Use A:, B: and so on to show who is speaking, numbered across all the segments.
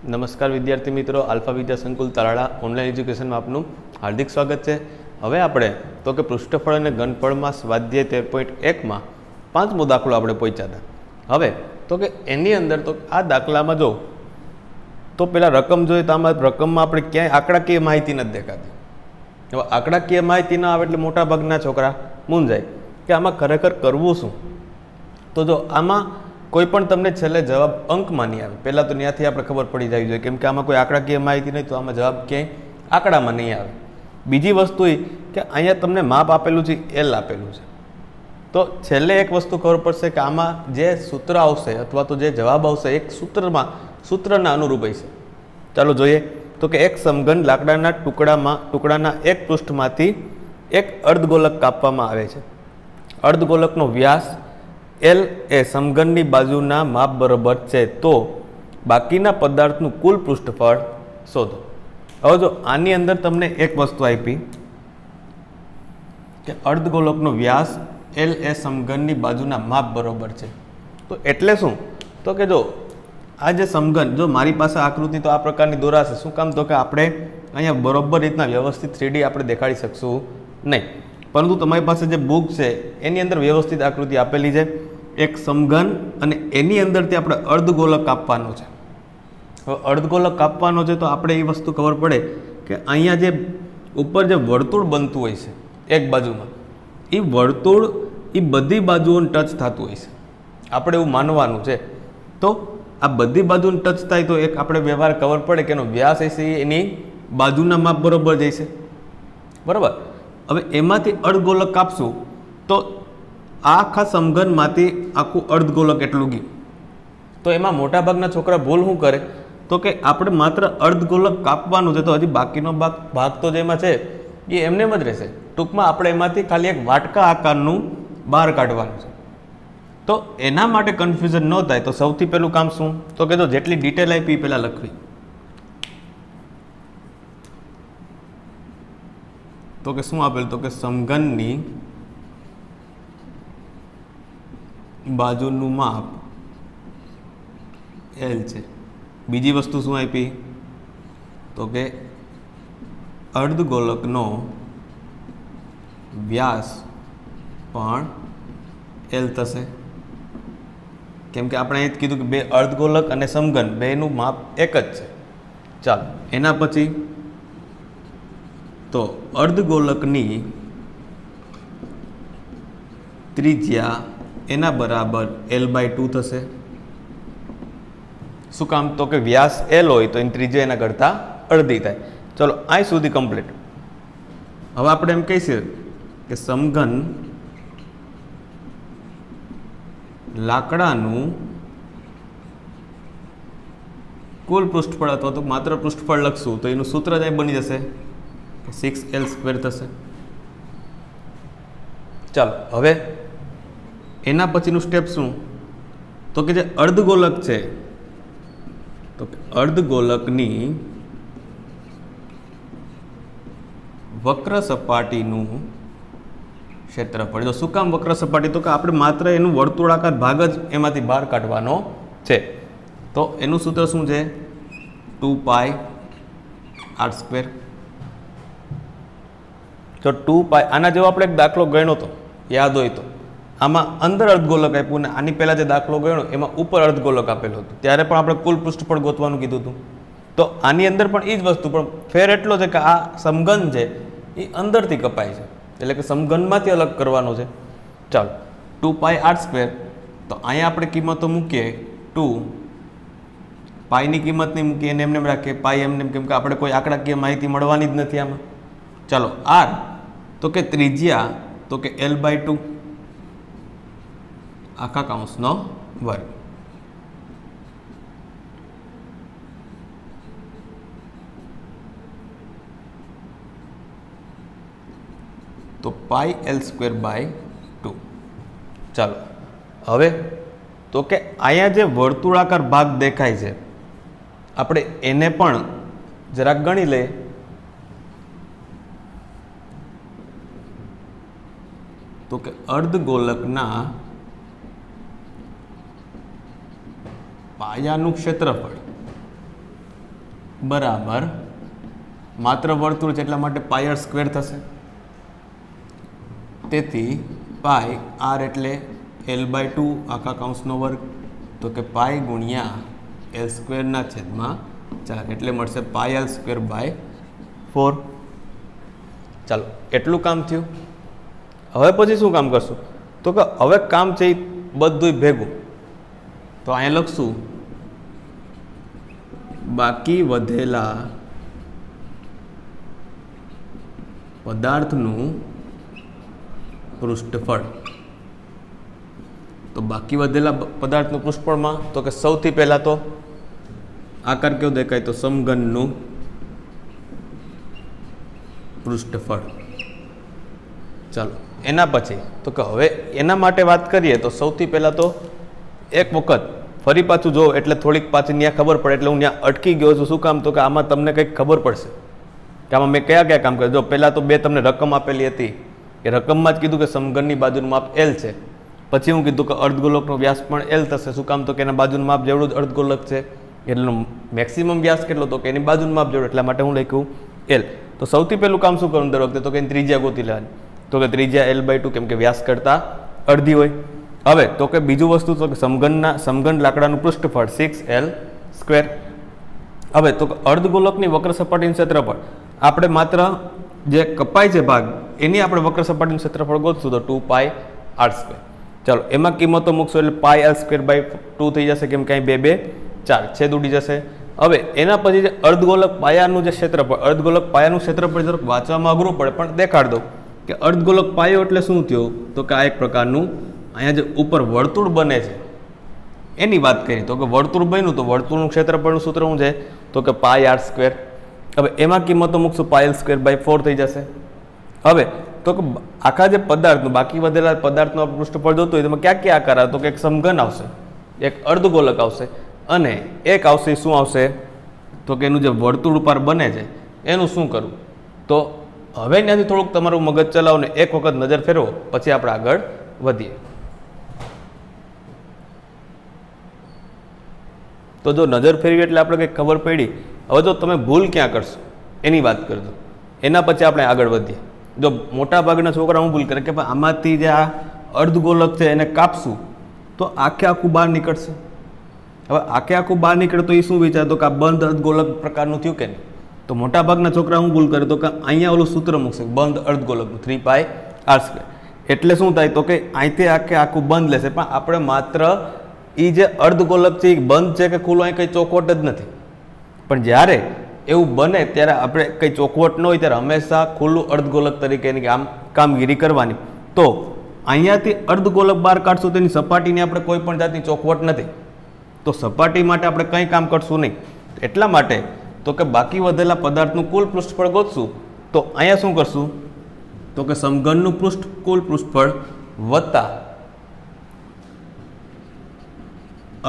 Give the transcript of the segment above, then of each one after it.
A: नमस्कार विद्यार्थी मित्रों, आल्फा विद्या संकुल ताराड़ा ऑनलाइन एज्युकेशन में आपનું हार्दिक स्वागत है। હવે આપણે તો કે પૃષ્ઠફળ અને ઘનફળમાં સ્વાધ્યાય 13.1 માં પાંચમો દાખલો આપણે પહોંચ્યા હતા। હવે તો કે એની અંદર તો આ દાખલામાં જો તો પેલા રકમ જોઈએ તો આમાં રકમમાં આપણે ક્યાંય આંકડાકીય માહિતી નથી દેખાતી। હવે આંકડાકીય માહિતી ના આવે એટલે મોટા ભાગના છોકરા મૂંઝાય કે આમાં ખરેખર કરવું શું। તો જો આમાં कोईपण तमने छेल्ले जवाब अंक में नहीं आवे, पहला तो त्याथी आपणे खबर पड़ी जावी जोईए केम के आमां कोई आंकड़ाकीय माहिती नहीं, तो आमां जवाब क्यांय आंकड़ा में नहीं आवे। बीजी वस्तु ए के अहींया तमने माप आपेलुं छे, एल आपेलुं छे, तो छेल्ले एक वस्तु खबर पड़शे के आमां जे सूत्र आवशे अथवा तो जे जवाब आवशे एक सूत्रमां सूत्रना अनुरूप हशे। चालो जोईए तो के एक समघन लाकडाना टुकड़ाना एक पृष्ठमांथी एक अर्धगोलक कापवामां आवे छे। अर्धगोलकनो व्यास एल ए समघननी बाजुना माप बराबर है, तो बाकीना पदार्थनु कुल पृष्ठफळ शोधो। हवे जो आनी अंदर तमने एक वस्तु आपी के अर्धगोलकनो व्यास एल ए समघननी बाजुना माप बराबर है, तो एटले शुं तो के जो आ जे समघन जो मारी पासे आकृति तो आ प्रकारनी दोराशे, शुं काम तो के आपणे अहींया बरोबर रीतना व्यवस्थित 3D आपणे देखाड़ी शकशुं नहीं, परंतु तमारी पासे जे बुक छे एनी अंदर व्यवस्थित आकृति आपेली छे। एक समघन अने एनी अंदरथी आपणे अर्धगोलक कापवानो छे। हवे अर्धगोलक कापवानो छे तो आपणे ए वस्तु खबर पड़े के अहींया जे उपर जे वर्तुळ बनतुं होय छे एक बाजुमां, ए वर्तुळ ए बधी बाजुओने टच थतुं होय छे, आपणे एवुं मानवानुं छे। तो आ बधी बाजुने टच थाय तो एक आपणे व्यवहार खबर पड़े के एनो व्यास हशे एनी बाजुना माप बरोबर जशे, बराबर। हवे एमांथी अर्धगोलक कापशुं तो आखा समघनमांथी आखुं अर्धगोलक एटलुं गयुं, तो एमां मोटा भागना छोकरा भूल शुं करे तो के आपणे मात्र अर्धगोलक कापवानुं छे, तो हजी बाकीनो भाग तो जेमां छे ए एमनेम ज रहेशे। टूंकमां आपणे एमांथी खाली एक वाटका आकारनुं बहार काढवानुं छे। तो एना माटे कन्फ्यूजन न थाय तो सौथी पहेલું काम शुं तो के जो जेटली डिटेल आपी पेला लखवी, तो के शुं आपेल तो के समघननी बाजुनु माप एल छे। बीजी वस्तु शुं आपी तो के अर्धगोलकनो व्यास पण एल थशे, केम के आपणे ए कीधुं के बे अर्धगोलक अने समघन बेनुं माप एक ज छे। चालो एना पछी तो अर्धगोलकनी त्रिज्या एना बराबर L/2 थशे। शुं काम तो के व्यास L होय तो एनी त्रिज्या एना करता अर्धी थाय। चलो आ सुधी कम्प्लीट। हवे आपणे एम कहीए के समघन लाकडानुं कुल पृष्ठफळ अथवा तो मात्र पृष्ठफळ लखशुं तो एनुं सूत्र ज बनी जशे 6L² थशे। चलो हवे एना पछीनुं स्टेप शुं तो के जे अर्धगोलक छे तो अर्धगोलकनी वक्र सपाटीनुं क्षेत्रफळ। जो शुं काम वक्र सपाटी तो के आपणे मात्र एनुं वर्तुळाकार भाग ज एमांथी बहार काढवानो छे, तो एनुं सूत्र शुं छे 2πr²। तो 2π आना जेवो आपणे एक दाखलो गण्यो तो याद होय तो आमां अंदर अर्धगोलक आप्युं ने आनी पहेला जे दाखलो गण्यो एमां उपर अर्धगोलक आपेलो हतो, त्यारे पण आपणे कुल पृष्ठफळ गोतवानुं कीधुं हतुं। तो आनी अंदर पण ए ज वस्तु, पण फेर एटलो छे के आ समघन छे ए अंदरथी कपाय छे, एटले के समघनमांथी अलग करवानो छे। चालो 2πr², तो अहींया आपणे किंमतो मूकीए 2 पाईनी किंमत नहीं मूकीए एने एमनेम राखीए, पाई एमनेम, केम के आपणे कोई आंकड़ाकीय माहिती मळवानी ज नथी आमां। चलो आर तो के त्रिज्या तो के L/2 आखा काउंसनो वर्ग। तो πL²/2। चलो हवे तो के आया जे वर्तुळाकार भाग देखाय छे आपणे एने पण जरा गणी ले। तो के अर्धगोलकना पायानुं क्षेत्रफळ બરાબર માત્ર વર્તુળ છે એટલા માટે પાય આર સ્ક્વેર થશે. તેથી પાય આર એટલે L/2 આખા કૌંસનો વર્ગ, તો કે પાય ગુણ્યા L²/4 એટલે મળશે પાય L²/4. ચાલો એટલું કામ થયું. હવે પછી શું કામ કરશું? તો કે હવે કામ છે એ બધું ભેગું. તો અહીંયા લખશું બાકી વધેલા પદાર્થનું પૃષ્ઠફળ. તો બાકી વધેલા પદાર્થનું પૃષ્ઠફળમાં તો કે સૌથી પહેલા તો આકાર કેવો દેખાય? તો સમઘનનું પૃષ્ઠફળ. ચાલો એના પછી તો કે હવે એના માટે વાત કરીએ તો સૌથી પહેલા તો એક વખત ફરી પાછું જો એટલે થોડીક પાછી ત્યાં ખબર પડે એટલે હું ત્યાં અટકી ગયો છું. શું કામ? તો કે આમાં તમને કંઈક ખબર પડશે કે આમાં મેં કયા કયા કામ કર્યું. જો પહેલાં તો બે તમને રકમ આપેલી હતી એ રકમમાં જ કીધું કે સમઘનની બાજુનું માપ L છે. પછી હું કીધું કે અર્ધગોલકનો વ્યાસ પણ L થશે. શું કામ? તો કે એના બાજુનું માપ જેવડું જ અર્ધગોલક છે એટલો મેક્સિમમ વ્યાસ કેટલો? તો કે એની બાજુનું માપ જેવડું. એટલા માટે હું લખ્યું L. તો સૌથી પહેલું કામ શું કરવું દર વખતે? તો કે એની ત્રિજ્યા ગોતી લેવાની. તો કે ત્રિજ્યા L/2 કેમ કે વ્યાસ કરતાં અડધી હોય. હવે તો કે બીજું વસ્તુ તો કે સમઘન લાકડાનું પૃષ્ઠફળ 6L². હવે તો અર્ધગોલકની વક્ર સપાટીનું ક્ષેત્રફળ આપણે માત્ર જે કપાય છે ભાગ એની આપણે વક્ર સપાટીનું ક્ષેત્રફળ ગોતશું તો 2πr². ચાલો એમાં કિંમતો મૂકશું એટલે પાય L²/2 થઈ જશે કેમ કે અહીં 2 2 4 છેદ ઉડી જશે. હવે એના પછી જે અર્ધગોલક પાયાનું જે ક્ષેત્રફળ, અર્ધગોલક પાયાનું ક્ષેત્રફળ જરાક વાંચવામાં અઘરું પડે પણ દેખાડ દઉં કે અર્ધગોલક પાયો એટલે શું થયું? તો કે આ એક પ્રકારનું અહીંયા જે ઉપર વર્તુળ બને છે એની વાત કરી. તો કે વર્તુળ બન્યું તો વર્તુળનું ક્ષેત્રફળનું સૂત્ર શું છે? તો કે પાય r². હવે એમાં કિંમતો મૂકશું પાય L²/4 થઈ જશે. હવે તો કે આખા જે પદાર્થનું બાકી વધેલા પદાર્થનું પૃષ્ઠફળ જોતું હોય તેમાં ક્યાં ક્યાં આકાર આવે? તો કે એક સમઘન આવશે, એક અર્ધગોલક આવશે અને એક આવશે શું આવશે? તો કે એનું જે વર્તુળ ઉપર બને છે એનું શું કરવું? તો હવે ત્યાંથી થોડુંક તમારું મગજ ચલાવો ને એક વખત નજર ફેરવો પછી આપણે આગળ વધીએ. તો જો નજર ફેરવી એટલે આપણે કંઈક ખબર પડી. હવે જો તમે ભૂલ ક્યાં કરશો એની વાત કરજો, એના પછી આપણે આગળ વધીએ. જો મોટા ભાગના છોકરા હું ભૂલ કરે કે આમાંથી જે આ અર્ધગોલક છે એને કાપશું તો આખે આખું બહાર નીકળશે. હવે આખે આખું બહાર નીકળે તો એ શું વિચારતો કે આ બંધ અર્ધગોલક પ્રકારનું થયું કે નહીં? તો મોટા ભાગના છોકરા હું ભૂલ કરે તો કે અહીંયા ઓલું સૂત્ર મૂકશે બંધ અર્ધગોલકનું 3πr². એટલે શું થાય? તો કે અહીંથી આખે આખું બંધ લેશે પણ આપણે માત્ર એ જે અર્ધગોલક છે એ બંધ છે કે ખુલ્લો અહીં કંઈ ચોખવટ જ નથી. પણ જ્યારે એવું બને ત્યારે આપણે કંઈ ચોખવટ ન હોય ત્યારે હંમેશા ખુલ્લું અર્ધગોલક તરીકેની કામગીરી કરવાની. તો અહીંયાથી અર્ધગોલક બહાર કાઢશું તેની સપાટીની આપણે કોઈ પણ જાતની ચોખવટ નથી. તો સપાટી માટે આપણે કંઈ કામ કરશું નહીં. એટલા માટે તો કે બાકી વધેલા પદાર્થનું કુલ પૃષ્ઠફળ ગોતશું તો અહીંયા શું કરશું? તો કે સમઘનનું કુલ પૃષ્ઠફળ વત્તા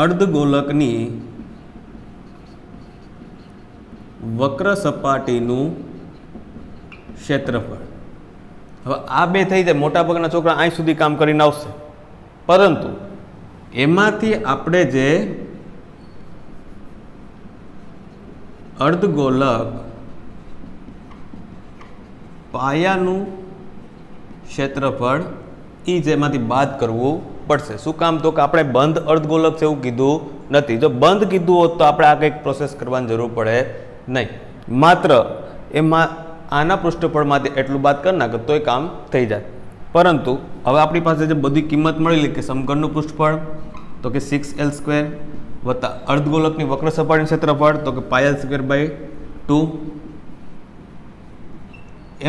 A: અર્ધગોલકની વક્ર સપાટીનું ક્ષેત્રફળ. હવે આ બે થઈ જાય. મોટા ભાગના છોકરા અહીં સુધી કામ કરીને આવશે પરંતુ એમાંથી આપણે જે અર્ધગોલક પાયાનું ક્ષેત્રફળ એ જેમાંથી બાદ કરવું પડશે. શું કામ? તો કે આપણે બંધ અર્ધગોલક છે એવું કીધું નથી. જો બંધ કીધું હોત તો આપણે આ કંઈક પ્રોસેસ કરવાની જરૂર પડે નહીં. માત્ર એમાં આના પૃષ્ઠફળમાંથી એટલું બાદ કરી નાખે તોય કામ થઈ જાય. પરંતુ હવે આપણી પાસે જે બધી કિંમત મળેલી કે સમઘનનું પૃષ્ઠફળ તો કે 6L² વત્તા અર્ધગોલકની વક્ર સપાટીનું ક્ષેત્રફળ તો કે પાય L²/2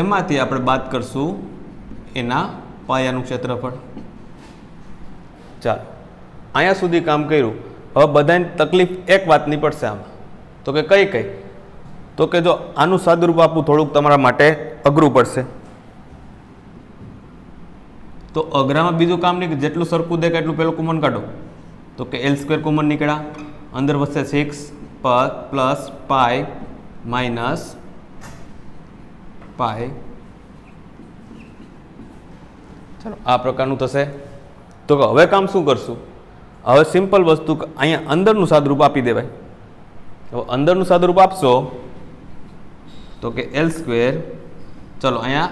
A: એમાંથી આપણે બાદ કરશું એના પાયાનું ક્ષેત્રફળ. ચાલો અહીંયા સુધી કામ કર્યું. હવે બધાની તકલીફ એક વાતની પડશે આમાં તો કે કઈ કઈ? તો કે જો આનું સાદુરૂપ આપવું થોડુંક તમારા માટે અઘરું પડશે. તો અઘરામાં બીજું કામ નહીં કે જેટલું સરખું દેખાય એટલું પેલું કોમન કાઢો. તો કે L² કોમન નીકળ્યા, અંદર વધશે 6 પ્લસ પાય માઇનસ પાય. ચાલો આ પ્રકારનું થશે. તો હવે કામ શું કરશું? હવે સિમ્પલ વસ્તુ અહીંયા અંદરનું સાદુરૂપ આપી દેવાય. તો અંદરનું સાદુરૂપ આપશો તો કે એલ સ્ક્વેર, ચલો અહીંયા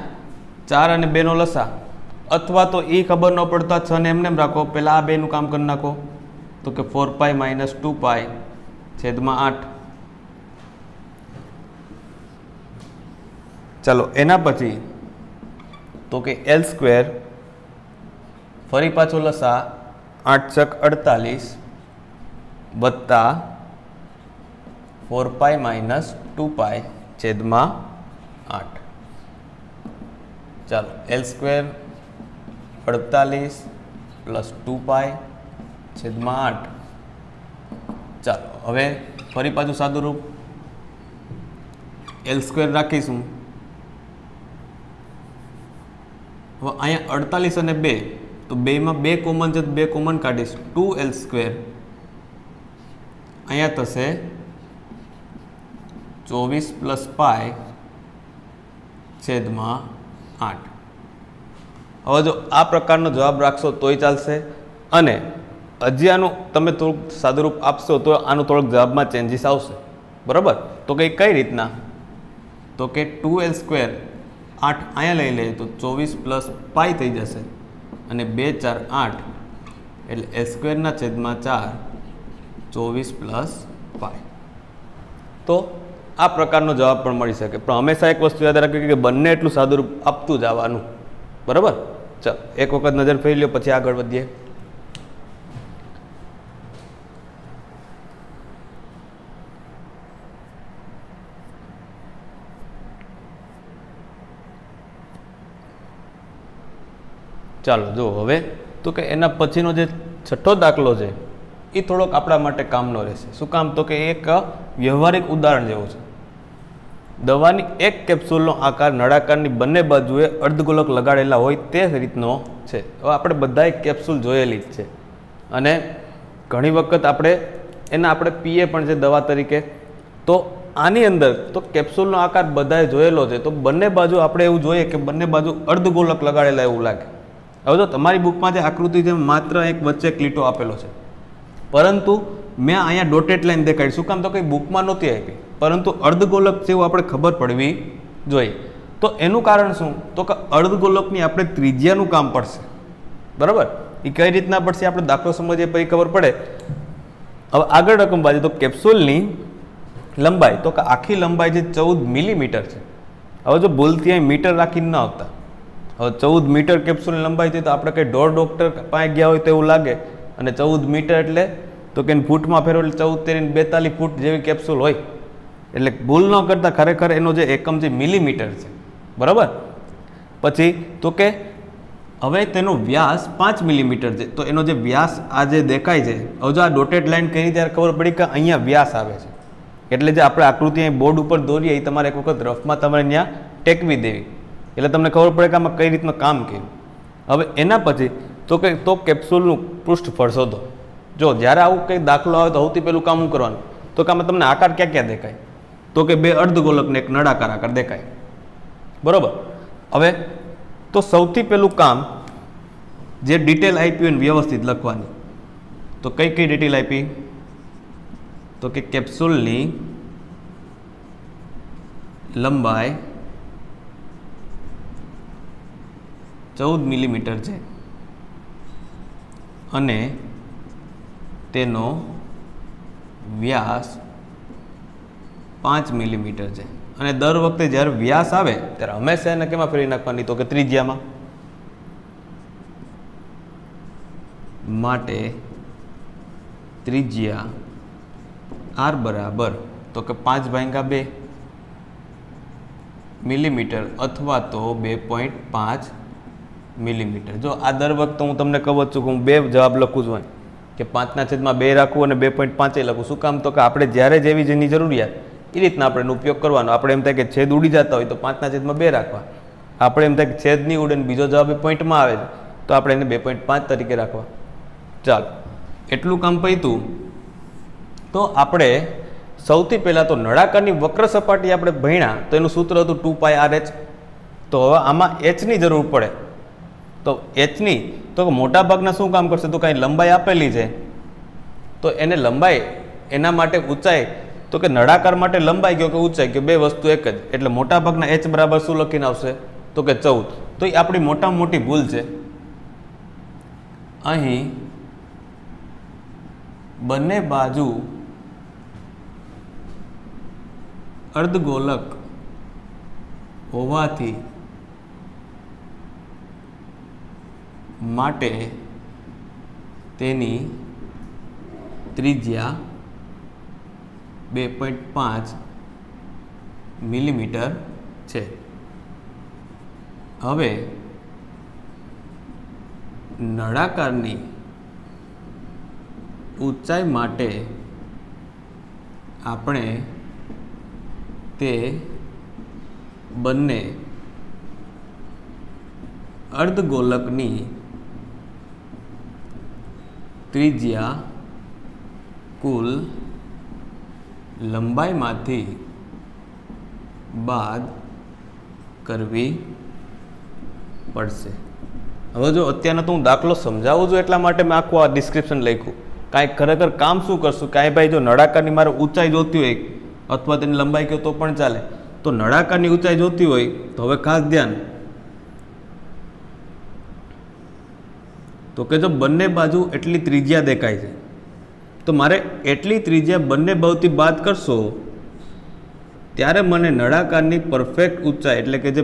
A: 4 અને 2 નો લસા, અથવા તો એ ખબર ન પડતા 6 ને એમને એમ રાખો, પહેલાં આ બેનું કામ કરી નાખો તો કે 4π - 2π છેદમાં 8. ચાલો એના પછી તો કે એલ સ્ક્વેર, ફરી પાછો લસા 8 × 48 વત્તા 4π - 2π છેદમાં 8. ચાલો એલ સ્ક્વેર 48 + 2π છેદમાં 8. ચાલો હવે ફરી પાછું સાદુરૂપ એલ સ્ક્વેર રાખીશું. હવે અહીંયા 48 અને 2, તો 2માં 2 કોમન છે, 2 કોમન કાઢીશ, 2l સ્ક્વેર, અહીંયા થશે 24 + π છેદમાં 8. હવે જો આ પ્રકારનો જવાબ રાખશો તોય ચાલશે, અને હજી આનું તમે થોડુંક સાદુરૂપ આપશો તો આનું થોડોક જવાબમાં ચેન્જીસ આવશે. બરાબર, તો કંઈ કઈ રીતના, તો કે 2l સ્ક્વેર 8 અહીંયા લઈ લઈએ તો 24 + π થઈ જશે, અને 2 × 4 = 8, એટલે એ સ્ક્વેરના છેદમાં 4 24 + π. તો આ પ્રકારનો જવાબ પણ મળી શકે, પણ હંમેશા એક વસ્તુ યાદ રાખવી કે બંને એટલું સાદુરૂપ આપતું જ આવવાનું. બરાબર, ચાલો એક વખત નજર ફેરી લ્યો પછી આગળ વધીએ. ચાલો જો હવે તો કે એના પછીનો જે છઠ્ઠો દાખલો છે એ થોડોક આપણા માટે કામનો રહેશે. શું કામ, તો કે એક વ્યવહારિક ઉદાહરણ જેવું છે. દવાની એક કેપ્સ્યુલનો આકાર નળાકારની બંને બાજુએ અર્ધગોલક લગાડેલા હોય તે રીતનો છે. હવે આપણે બધાએ કેપ્સ્યુલ જોયેલી જ છે, અને ઘણી વખત આપણે પીએ પણ છે દવા તરીકે. તો આની અંદર તો કેપ્સ્યુલનો આકાર બધાએ જોયેલો છે, તો બંને બાજુ આપણે એવું જોઈએ કે બંને બાજુ અર્ધગોલક લગાડેલા એવું લાગે. હવે જો તમારી બુકમાં જે આકૃતિ છે માત્ર એક વચ્ચે એક લીટો આપેલો છે, પરંતુ મેં અહીંયા ડોટેડ લાઈન દેખાડી. શું કામ, તો કંઈ બુકમાં નહોતી આપી, પરંતુ અર્ધગોલક છે એવું આપણે ખબર પડવી જોઈએ. તો એનું કારણ શું, તો કે અર્ધગોલકની આપણે ત્રિજ્યાનું કામ પડશે. બરાબર, એ કઈ રીતના પડશે આપણે દાખલો સમજીએ પછી ખબર પડે. હવે આગળ રકમ બાજુ તો કેપ્સ્યુલની લંબાઈ, તો કે આખી લંબાઈ જે 14 મિલીમીટર છે. હવે જો ભૂલથી અહીં મીટર રાખીને ન આવતા, હવે 14 મીટર કેપ્સ્યુલની લંબાઈ થઈ તો આપણે કંઈ ડોક્ટર પાસે ગયા હોય તો એવું લાગે, અને 14 મીટર એટલે તો કે ફૂટમાં ફેરવો એટલે 14 × 42 ફૂટ જેવી કેપ્સ્યુલ હોય. એટલે ભૂલ ન કરતા ખરેખર એનો જે એકમ જે મિલીમીટર છે. બરાબર, પછી તો કે હવે તેનો વ્યાસ 5 મિલીમીટર છે, તો એનો જે વ્યાસ આ જે દેખાય છે, હવે જો આ ડોટેડ લાઈન કરી ત્યારે ખબર પડી કે અહીંયા વ્યાસ આવે છે. એટલે જે આપણે આકૃતિ અહીં બોર્ડ ઉપર દોરીએ એ તમારે એક વખત રફમાં તમારે ત્યાં ટેકવી દેવી, એટલે તમને ખબર પડે કે આમાં કઈ રીતનું કામ કર્યું. હવે એના પછી તો કેપ્સ્યુલનું પૃષ્ઠફળ શોધો. જો જ્યારે આવું કંઈ દાખલો આવે તો સૌથી પહેલું કામ શું કરવાનું, તો કે આમાં તમને આકાર ક્યાં ક્યાં દેખાય, તો કે 2 અર્ધગોલકને એક નળાકાર આકાર દેખાય. બરાબર, હવે તો સૌથી પહેલું કામ જે ડિટેલ આપી હોય વ્યવસ્થિત લખવાની. તો કઈ ડિટેલ આપી, તો કે કેપ્સ્યુલની લંબાઈ 14 મિલીમીટર છે અને તેનો વ્યાસ 5 મિલીમીટર છે. અને દર વખતે જ્યારે વ્યાસ આવે ત્યારે હંમેશા એને કેમાં ફેરવી નાખવાની, તો કે ત્રિજ્યામાં. માટે ત્રિજ્યા r બરાબર તો કે 5/2 મિલીમીટર અથવા તો 2.5 મિલીમીટર. જો આ દર વખતે હું તમને કહું છું કે હું 2 જવાબ લખું છું કે 5/2 રાખવું અને 2.5 લખું. શું કામ, તો કે આપણે જ્યારે જેવી જેની જરૂરિયાત એ રીતના આપણે એનો ઉપયોગ કરવાનો. આપણે એમ થાય કે છેદ ઉડી જતા હોય તો 5/2 રાખવા. આપણે એમ થાય કે છેદ નહીં ઉડે ને બીજો જવાબ એ પોઈન્ટમાં આવે છે તો આપણે એને 2.5 તરીકે રાખવા. ચાલો એટલું કામ પૈતું. તો આપણે સૌથી પહેલાં તો નળાકારની વક્ર સપાટી આપણે ભણ્યા તો એનું સૂત્ર હતું 2πRh. તો હવે આમાં hની જરૂર પડે. તો hની તો મોટા ભાગના શું કામ કરશે, તો કાંઈ લંબાઈ આપેલી છે તો એને લંબાઈ એના માટે ઊંચાઈ તો કે નળાકાર માટે લંબાઈ કયો કે ઊંચાઈ કયો, બે વસ્તુ એક જ. એટલે મોટાભાગના h બરાબર શું લખીને આવશે તો કે 14. તો એ આપણી મોટામાં મોટી ભૂલ છે. અહીં બંને બાજુ અર્ધગોલક હોવાથી માટે તેની ત્રિજ્યા 2.5 મિલીમીટર છે. હવે નળાકારની ઊંચાઈ માટે આપણે તે બંને અર્ધગોલકની ત્રિજ્યા કુલ લંબાઈમાંથી બાદ કરવી પડશે. હવે જો અત્યારનો તો હું દાખલો સમજાવું છું એટલા માટે મેં આખું આ ડિસ્ક્રિપ્શન લખ્યું. કાંઈ ખરેખર કામ શું કરશું, કાંઈ ભાઈ જો નળાકારની મારે ઊંચાઈ જોતી હોય અથવા તેની લંબાઈ કહો તો પણ ચાલે. તો નળાકારની ઊંચાઈ જોતી હોય તો હવે ખાસ ધ્યાન, તો કે જો બંને બાજુ એટલી ત્રિજ્યા દેખાય છે તો મારે એટલી ત્રિજ્યા બંને બાજુથી બાદ કરશો ત્યારે મને નળાકારની પરફેક્ટ ઊંચાઈ એટલે કે જે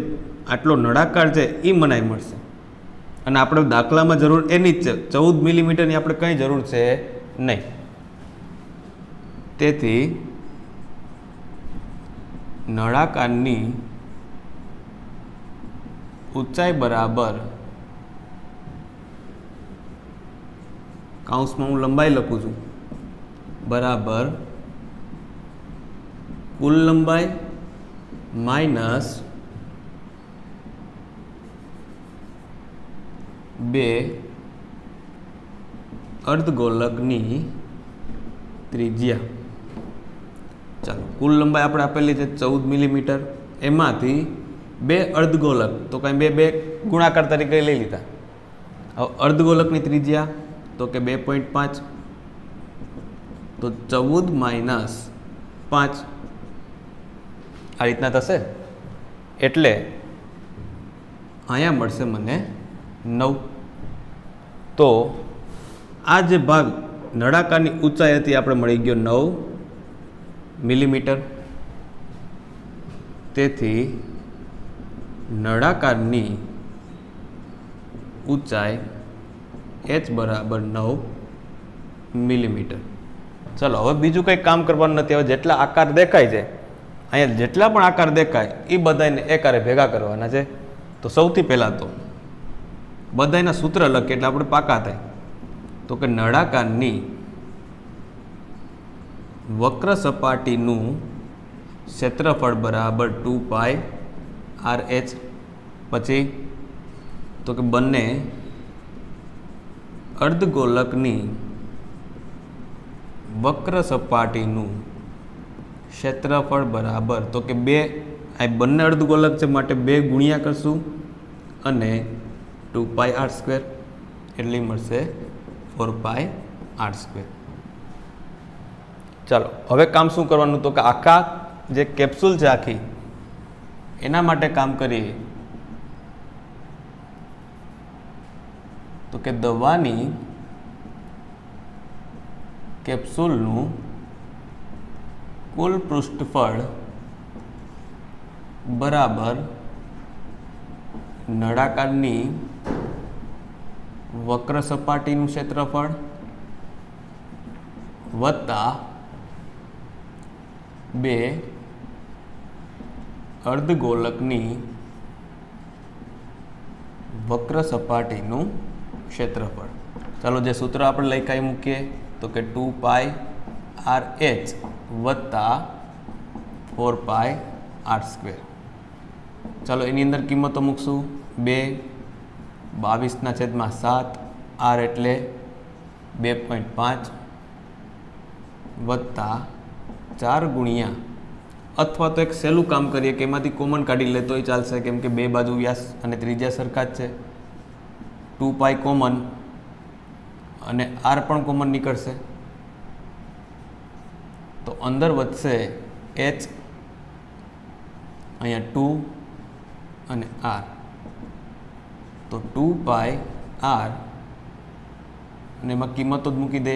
A: આટલો નળાકાર છે એ મને મળશે. અને આપણે દાખલામાં જરૂર એની જ છે, 14 મિલીમીટરની આપણે કંઈ જરૂર છે નહીં. તેથી નળાકારની ઊંચાઈ બરાબર, કૌંસમાં હું લંબાઈ લખું છું, બરાબર કુલ લંબાઈ માઇનસ 2 અર્ધગોલકની ત્રિજ્યા. ચાલો, કુલ લંબાઈ આપણે આપેલી છે 14 મિલીમીટર, એમાંથી 2 અર્ધગોલક તો કાંઈ બે ગુણાકાર તરીકે લઈ લીધા. હવે અર્ધગોલકની ત્રિજ્યા તો કે 2.5, તો 14 માઇનસ 5 આ રીતના થશે. એટલે અહીંયા મળશે મને 9. તો આ જે ભાગ નળાકારની ઊંચાઈ હતી આપણે મળી ગયો 9 મિલીમીટર. તેથી નળાકારની ઊંચાઈ h બરાબર 9 મિલીમીટર. ચલો, હવે બીજું કંઈ કામ કરવાનું નથી. હવે જેટલા આકાર દેખાય છે અહીંયા, જેટલા પણ આકાર દેખાય એ બધાને એકારે ભેગા કરવાના છે. તો સૌથી પહેલાં તો બધાના સૂત્ર લખીએ એટલે આપણે પાકા થાય. તો કે નળાકારની વક્ર સપાટીનું ક્ષેત્રફળ બરાબર 2π/h. પછી તો કે બંને અર્ધગોલકની વક્ર સપાટીનું ક્ષેત્રફળ બરાબર, તો કે 2, આ બંને અર્ધગોલક છે માટે 2 ગુણ્યા કરશું અને 2πr², એટલે મળશે 4πr². ચાલો, હવે કામ શું કરવાનું, તો કે આખા જે કેપ્સ્યુલ છે આખી એના માટે કામ કરીએ. તો કે દવાની કેપ્સ્યુલનું કુલ પૃષ્ઠફળ બરાબર નળાકારની વક્ર સપાટીનું ક્ષેત્રફળ વત્તા 2 અર્ધગોલકની વક્ર સપાટીનું ક્ષેત્રફળ. ચાલો, જે સૂત્ર આપણે લખાઈ મૂકીએ તો કે 2πr/h વત્તા 4πr². ચાલો, એની અંદર કિંમતો મૂકશું. 2/22/7, r એટલે 2.5 વત્તા 4 ગુણ્યા, અથવા તો એક સહેલું કામ કરીએ કે એમાંથી કોમન કાઢી લે તોય ચાલશે, કેમ કે બે બાજુ વ્યાસ અને ત્રિજ્યા સરખા જ છે. 2π કોમન અને r પણ કોમન નીકળશે. તો અંદર વધશે h, અહીંયા 2 અને r, તો 2 પાઈ r અને એમાં કિંમતો જ મૂકી દે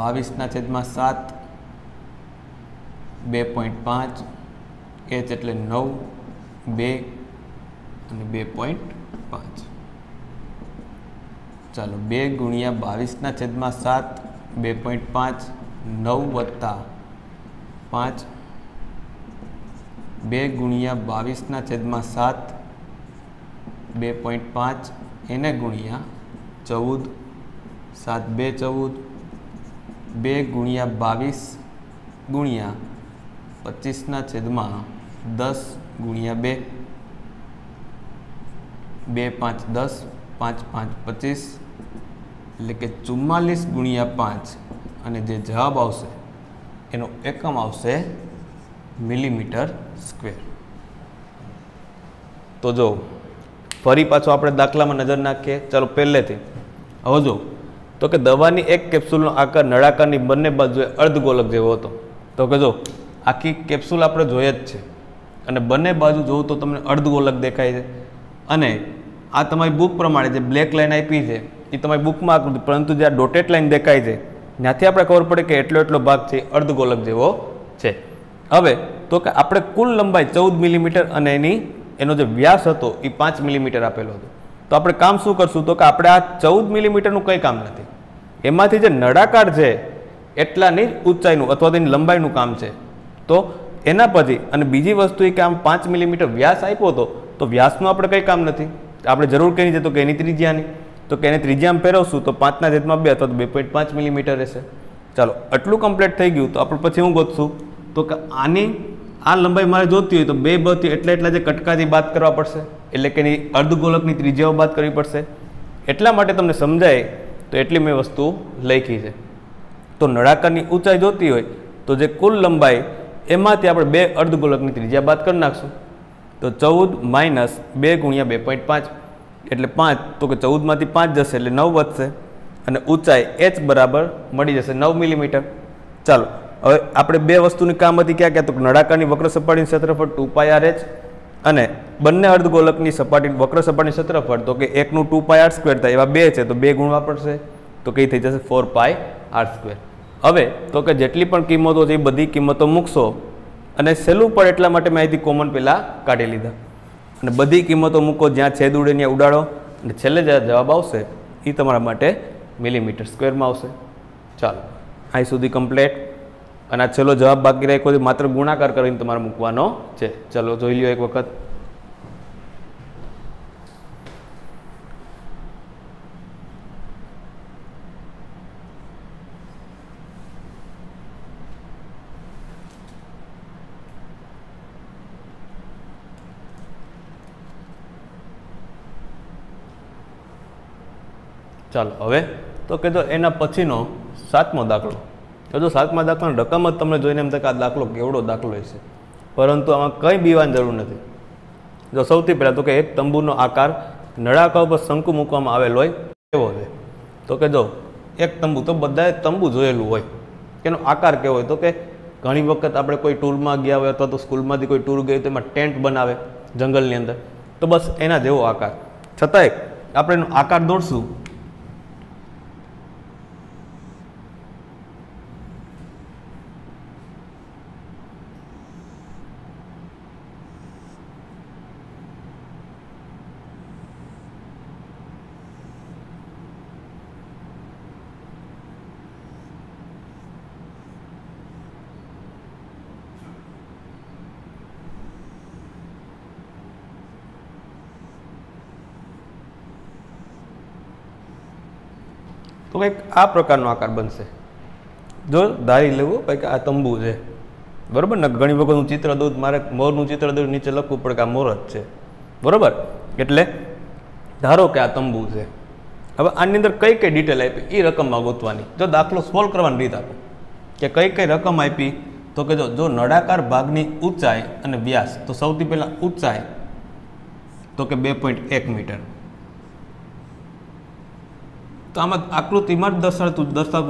A: 22/7 2.5 h એટલે 9 2 અને 2.5. ચાલો 2 ગુણ્યા 22/7 2.5 9 વત્તા 5 2 ગુણ્યા 22/7 2.5 એને ગુણ્યા 14 7 2 14 2 ગુણ્યા 22 ગુણ્યા 25/10 ગુણ્યા 2 2 5 10 5 5 25 એટલે કે 44 ગુણ્યા 5 અને જે જવાબ આવશે એનો એકમ આવશે મિલીમીટર સ્ક્વેર. તો જો ફરી પાછો આપણે દાખલામાં નજર નાખીએ. ચાલો પહેલેથી હવે જો તો કે દવાની એક કેપ્સ્યુલનો આકાર નળાકારની બંને બાજુએ અર્ધગોલક જેવો હતો. તો કે જો આખી કેપ્સ્યુલ આપણે જોઈએ જ છે અને બંને બાજુ જોવું તો તમને અર્ધગોલક દેખાય છે. અને આ તમારી બુક પ્રમાણે જે બ્લેક લાઈન આપી છે એ તમારી બુકમાં આકૃતિ, પરંતુ જે આ ડોટેડ લાઈન દેખાય છે ત્યાંથી આપણે ખબર પડે કે એટલો ભાગ છે અર્ધગોલક જેવો છે. હવે તો કે આપણે કુલ લંબાઈ 14 મિલીમીટર અને એનો જે વ્યાસ હતો એ 5 મિલીમીટર આપેલો હતો. તો આપણે કામ શું કરશું તો કે આપણે આ 14 મિલીમીટરનું કંઈ કામ નથી, એમાંથી જે નળાકાર છે એટલાની ઊંચાઈનું અથવા તેની લંબાઈનું કામ છે. તો એના પછી અને બીજી વસ્તુ એ કે આમ 5 મિલીમીટર વ્યાસ આપ્યો હતો તો વ્યાસનું આપણે કંઈ કામ નથી. આપણે જરૂર કઈ છે તો કે એની ત્રિજ્યાની, તો કે એને ત્રિજ્યામાં ફેરવશું તો 5/2 અથવા તો 2.5 મિલીમીટર રહેશે. ચાલો આટલું કમ્પ્લીટ થઈ ગયું તો આપણે પછી હું ગોતશું તો કે આની આ લંબાઈ મારે જોતી હોય તો 2 બથી એટલા જે કટકાથી બાદ કરવા પડશે, એટલે કે એની અર્ધગોલકની ત્રિજ્યાઓ બાદ કરવી પડશે. એટલા માટે તમને સમજાય તો એટલી મેં વસ્તુ લખી છે. તો નળાકારની ઊંચાઈ જોતી હોય તો જે કુલ લંબાઈ એમાંથી આપણે 2 અર્ધગોલકની ત્રિજ્યા બાદ કરી નાખશું. તો 14 - 2 ગુણ્યા 2.5 એટલે 5, તો કે 14માંથી 5 જશે એટલે 9 વધશે અને ઊંચાઈ h બરાબર મળી જશે 9 મિલીમીટર. ચાલો હવે આપણે બે વસ્તુની કામ હતી ક્યાં ક્યાં તો નળાકારની વક્ર સપાટીનું ક્ષેત્રફળ 2πrh અને બંને અર્ધગોલકની સપાટી વક્ર સપાટીનું ક્ષેત્રફળ તો કે એકનું 2πr² થાય એવા બે છે તો બે ગુણવા પડશે તો કઈ થઈ જશે 4πr². હવે તો કે જેટલી પણ કિંમતો છે એ બધી કિંમતો મૂકશો અને સહેલું પડે એટલા માટે મેં અહીંથી કોમન પહેલાં કાઢી લીધા અને બધી કિંમતો મૂકો, જ્યાં છેદ ઉડે ત્યાં ઉડાડો અને છેલ્લે જે જવાબ આવશે એ તમારા માટે મિલીમીટર સ્ક્વેરમાં આવશે. ચાલો અહીં સુધી કમ્પ્લીટ. અને આ છેલ્લો જવાબ બાકી રાખ્યો માત્ર ગુણાકાર કરીને તમારે મૂકવાનો છે. ચલો જોઈ લ્યો એક વખત. ચાલો હવે તો કે જો એના પછીનો 7મો દાખલો. જો 7મા દાખલાની રકમ જ તમને જોઈને એમ થાય કે આ દાખલો કેવડો દાખલો હશે, પરંતુ આમાં કંઈ બીવાની જરૂર નથી. જો સૌથી પહેલાં તો કે એક તંબુનો આકાર નળાકાર પર શંકુ મૂકવામાં આવેલો હોય કેવો છે. તો કે જો એક તંબુ તો બધાએ તંબુ જોયેલું હોય, એનો આકાર કેવો હોય તો કે ઘણી વખત આપણે કોઈ ટૂરમાં ગયા હોય અથવા તો સ્કૂલમાંથી કોઈ ટૂર ગઈ તો એમાં ટેન્ટ બનાવે જંગલની અંદર, તો બસ એના જેવો આકાર. છતાંય આપણે એનો આકાર દોરશું તો કંઈક આ પ્રકારનો આકાર બનશે. જો ધારી લેવું કંઈક આ તંબુ છે બરાબર ને, ઘણી વખત હું ચિત્ર દઉં મારે મોરનું ચિત્ર દઉં નીચે લખવું પડે કે આ મોર જ છે બરાબર. એટલે ધારો કે આ તંબુ છે. હવે આની અંદર કઈ કઈ ડિટેલ આપી એ રકમમાં ગોતવાની. જો દાખલો સોલ્વ કરવાની રીત આપો કે કઈ કઈ રકમ આપી તો કે જો નળાકાર ભાગની ઊંચાઈ અને વ્યાસ, તો સૌથી પહેલાં ઊંચાઈ તો કે 2.1 મીટર. તો આમાં આકૃતિમાં જ દર્શાવતું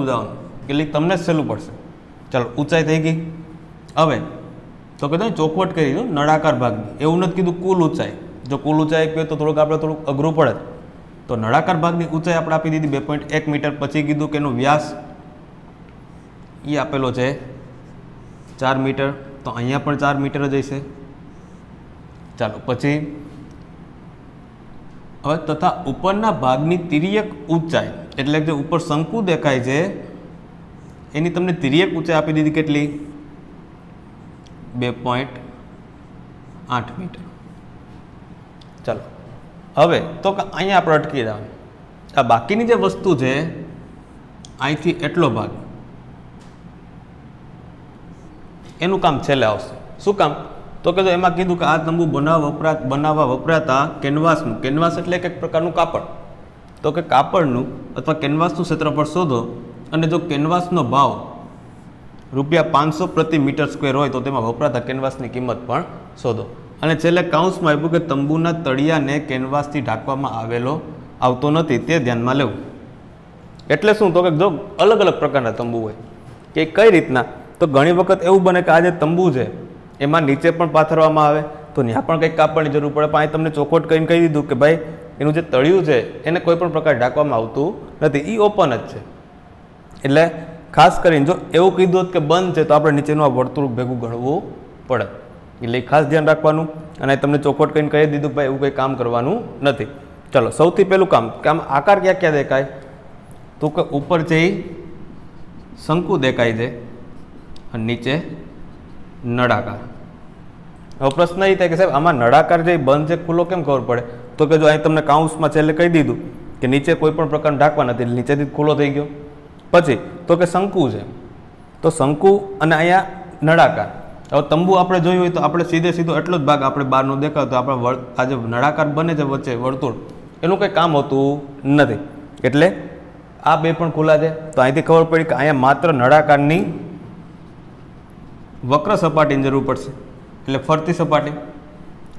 A: જવાનું એટલે તમને જ સહેલું પડશે. ચાલો ઊંચાઈ થઈ ગઈ. હવે તો કીધું ચોખવટ કરી દો નળાકાર ભાગની, એવું નથી કીધું કુલ ઊંચાઈ. જો કુલ ઊંચાઈ કહે તો થોડુંક અઘરું પડે. તો નળાકાર ભાગની ઊંચાઈ આપણે આપી દીધી 2.1 મીટર. પછી કીધું કે એનો વ્યાસ એ આપેલો છે 4 મીટર, તો અહીંયા પણ 4 મીટર જ હશે. ચાલો પછી હવે તથા ઉપરના ભાગની તિર્યક ઊંચાઈ, એટલે જે ઉપર શંકુ દેખાય છે એની તમને તિર્યક ઊંચાઈ આપી દીધી કેટલી? 2.8 મીટર. ચાલો હવે તો અહીંયા આપણે અટકી જવાનું. આ બાકીની જે વસ્તુ છે અહીંથી એટલો ભાગ એનું કામ છેલ્લે આવશે. શું કામ? તો કે એમાં કીધું કે આ તંબુ બનાવવા વપરાતા કેનવાસનું, કેનવાસ એટલે એક પ્રકારનું કાપડ, તો કે કાપડનું અથવા કેનવાસનું ક્ષેત્રફળ શોધો અને જો કેનવાસનો ભાવ ₹500 પ્રતિ મીટર સ્ક્વેર હોય તો તેમાં વપરાતા કેનવાસની કિંમત પણ શોધો. અને છેલ્લે કાઉન્સમાં આપ્યું કે તંબુના તળિયાને કેનવાસથી ઢાંકવામાં આવતો નથી, તે ધ્યાનમાં લેવું. એટલે શું? તો કે જો અલગ અલગ પ્રકારના તંબુ હોય કે કઈ રીતના, તો ઘણી વખત એવું બને કે આ જે તંબુ છે એમાં નીચે પણ પાથરવામાં આવે તો ત્યાં પણ કંઈક કાપડની જરૂર પડે. પણ અહીં તમને ચોખવટ કરીને કહી દીધું કે ભાઈ એનું જે તળિયું છે એને કોઈ પણ પ્રકાર ઢાંકવામાં આવતું નથી, એ ઓપન જ છે. એટલે ખાસ કરીને જો એવું કીધું કે બંધ છે તો આપણે નીચેનું આ વર્તુળ ભેગું ગણવું પડે. એટલે ખાસ ધ્યાન રાખવાનું. અને તમને ચોખવટ કરીને કહી દીધું ભાઈ એવું કંઈ કામ કરવાનું નથી. ચલો સૌથી પહેલું કામ કે આમ આકાર ક્યાં ક્યાં દેખાય? તો કે ઉપર છે શંકુ દેખાય છે અને નીચે નળાકાર. હવે પ્રશ્ન એ થાય કે સાહેબ આમાં નળાકાર જે બંધ છે ખુલ્લો કેમ ખબર પડે? તો કે જો અહીં તમને કાઉન્સમાં છેલ્લે કહી દીધું કે નીચે કોઈ પણ પ્રકારનું ઢાંકવા નથી, નીચેથી ખુલ્લો થઈ ગયો. પછી તો કે શંકુ છે, તો શંકુ અને અહીંયા નળાકાર. હવે તંબુ આપણે જોયું હોય તો આપણે સીધો એટલો જ ભાગ આપણે બહારનો દેખાવ તો આપણે આ જે નળાકાર બને છે વચ્ચે વર્તુળ એનું કંઈ કામ હોતું નથી. એટલે આ બે પણ ખુલ્લા છે. તો અહીંથી ખબર પડી કે અહીંયા માત્ર નળાકારની વક્ર સપાટીની જરૂર પડશે, એટલે ફરતી સપાટી.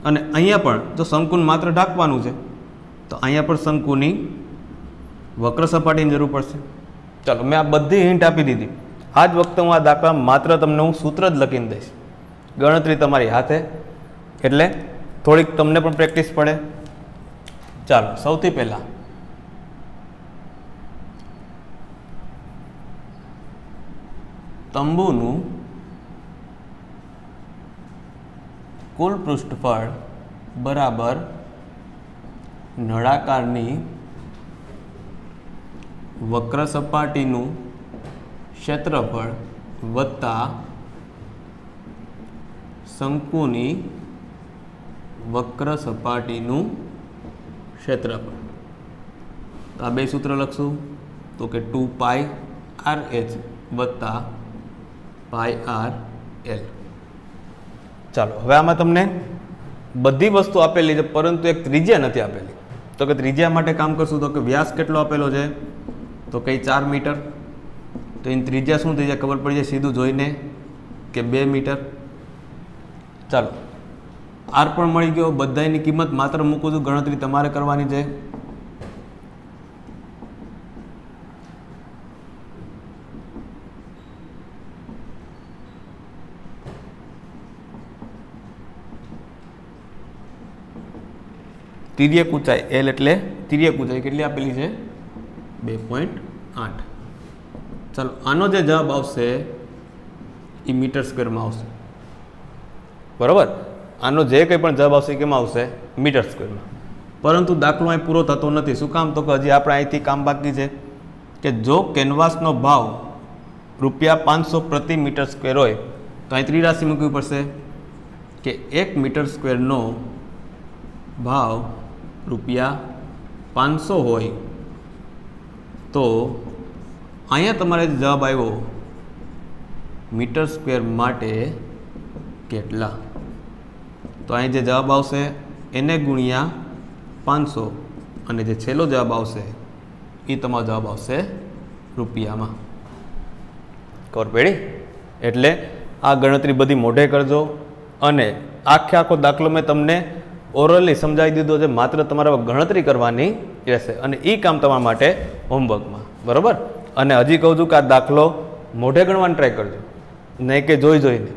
A: અને અહીંયા પણ જો શંકુને માત્ર ઢાંકવાનું છે તો અહીંયા પણ શંકુની વક્ર સપાટીની જરૂર પડશે. ચાલો મેં આ બધી હિન્ટ આપી દીધી. આ જ વખતે હું આ દાખલા માત્ર તમને હું સૂત્ર જ લખીને દઈશ, ગણતરી તમારી હાથે, એટલે થોડીક તમને પણ પ્રેક્ટિસ પડે. ચાલો સૌથી પહેલાં તંબુનું કુલ પૃષ્ઠફળ બરાબર નળાકારની વક્ર સપાટીનું ક્ષેત્રફળ વત્તા શંકુની વક્ર સપાટીનું ક્ષેત્રફળ. તો આ બે સૂત્ર લખશું તો કે 2πRh વત્તા πRL. ચાલો હવે આમાં તમને બધી વસ્તુ આપેલી છે પરંતુ એક ત્રિજ્યા નથી આપેલી. તો કે ત્રિજ્યા માટે કામ કરશું તો કે વ્યાસ કેટલો આપેલો છે? તો કઈ 4 મીટર. તો એની ત્રિજ્યા શું થઈ જાય ખબર પડી જાય સીધું જોઈને કે 2 મીટર. ચાલો આર પણ મળી ગયો. બધાની કિંમત માત્ર મૂકું છું, ગણતરી તમારે કરવાની છે. તિર્યક ઊંચાઈ એલ એટલે તિર્યક ઊંચાઈ કેટલી આપેલી છે? 2.8. ચાલો આનો જે જવાબ આવશે એ મીટર સ્ક્વેરમાં આવશે. બરાબર, આનો જે કંઈ પણ જવાબ આવશે કેમાં આવશે? મીટર સ્ક્વેરમાં. પરંતુ દાખલો અહીં પૂરો થતો નથી. શું કામ? તો કે હજી આપણે અહીંથી કામ બાકી છે કે જો કેનવાસનો ભાવ ₹500 પ્રતિ મીટર સ્ક્વેર હોય તો અહીં ત્રિરાશિ મૂકવી પડશે કે 1 મીટર સ્ક્વેરનો ભાવ ₹500 હોય તો અહીંયા તમારે જવાબ આવ્યો મીટર સ્ક્વેર માટે કેટલા? તો અહીં જે જવાબ આવશે એને ગુણ્યા 500 અને જે છેલ્લો જવાબ આવશે એ તમારો જવાબ આવશે રૂપિયામાં. ખબર પડી? એટલે આ ગણતરી બધી મોઢે કરજો અને આખો દાખલો મેં તમને ઓરલી સમજાવી દીધો છે. માત્ર તમારે ગણતરી કરવાની રહેશે અને એ કામ તમારા માટે હોમવર્કમાં. બરાબર? અને હજી કહું છું કે આ દાખલો મોઢે ગણવાની ટ્રાય કરજો. નહીં કે જોઈને,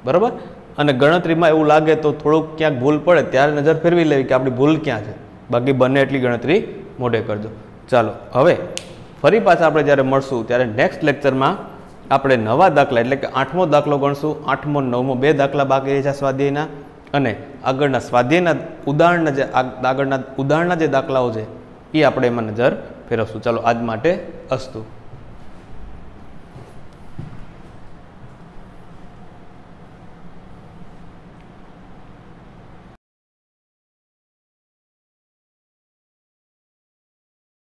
A: બરાબર. અને ગણતરીમાં એવું લાગે તો થોડુંક ક્યાંક ભૂલ પડે ત્યારે નજર ફેરવી લેવી કે આપણી ભૂલ ક્યાં છે, બાકી બંને એટલી ગણતરી મોઢે કરજો. ચાલો હવે ફરી પાછા આપણે જ્યારે મળશું ત્યારે નેક્સ્ટ લેક્ચરમાં આપણે નવા દાખલા એટલે કે 8મો દાખલો ગણશું. 8મો 9મો 2 દાખલા બાકી રહ્યા છે સ્વાધ્યાયના, અને આગળના સ્વાધ્યાયના આગળના ઉદાહરણના જે દાખલાઓ છે એ આપણે એમાં નજર ફેરવશું. ચાલો આજ માટે અસ્તુ.